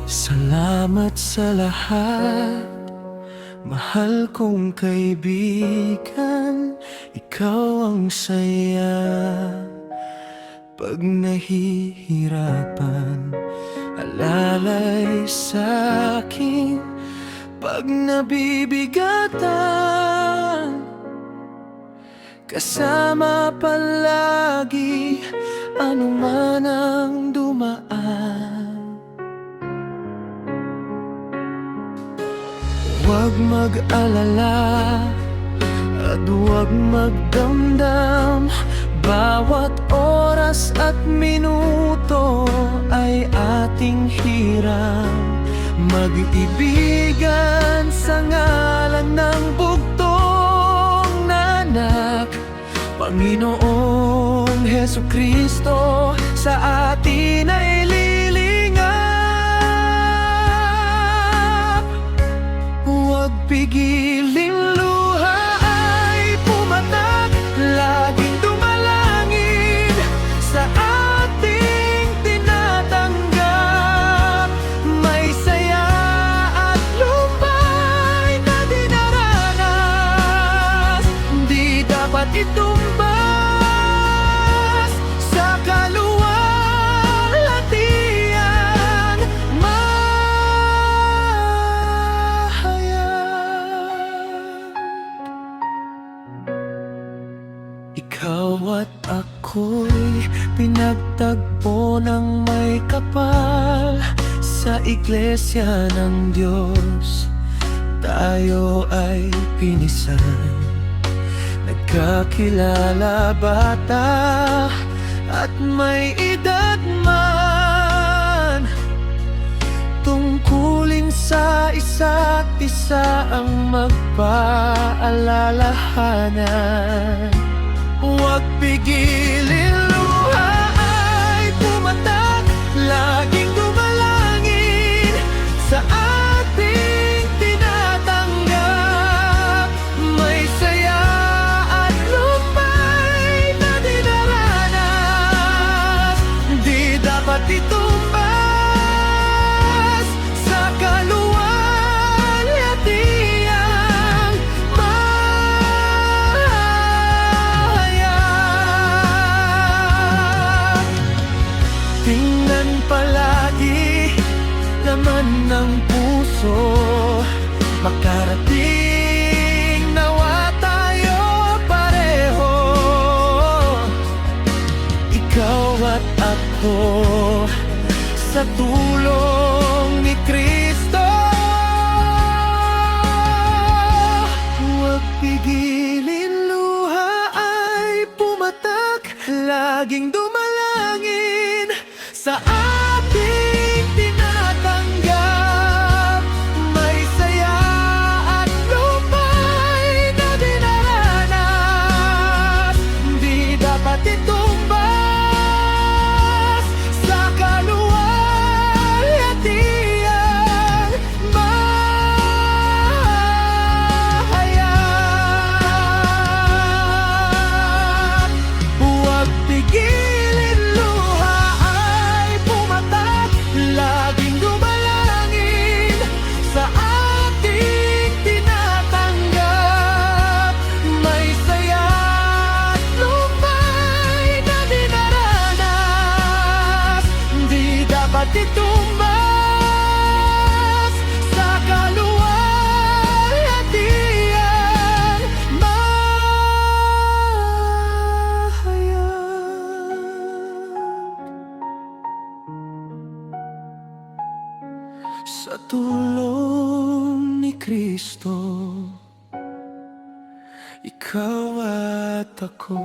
Salamat sa lahat, mahal kong kaibigan. Ikaw ang saya pag nahihirapan, alalay sa'kin pag nabibigatan. Kasama palagi anuman ang dumaan. Huwag mag-alala at huwag magdamdam. Bawat oras at minuto ay ating hiram. Mag-ibigan sa ngalan ng bugtong na anak, Panginoong Hesukristo sa atin ay lilingap. Huwag pigilin luha ay pumatak, laging dumalangin sa ating tinatanggap. May saya at lumbay na dinaranas, di dapat itumbas sa kaluwalhatian. Ikaw at ako'y pinagtagpo ng may kapal sa iglesia ng Diyos. Tayo ay pinisan, nagkakilala bata at may edad man. Tungkulin sa isa't isa ang magpaalalahanan. Huwag pigilin luha ay pumatak, laging dumalangin sa ating tinatanggap. May saya at lumbay na dinaranas, di dapat itumbas sa kaluwalhatian. Tingnan palagi laman ng puso, makarating nawa tayo pareho. Ikaw at ako sa tulong ni Kristo. Huwag pigilin luha ay pumatak, laging dumalangin sa ating tinatanggap. May saya at lumbay na dinaranas, di dapat itumbas sa kaluwalhatian. Mahayag, huwag pigilin luha ay pumatak, laging dumalangin sa ating tinatanggap. May saya at lumbay na dinaranas, di dapat itumbas sa kaluwalhatian. Mahayag sa tulong ni Kristo, ikaw at ako.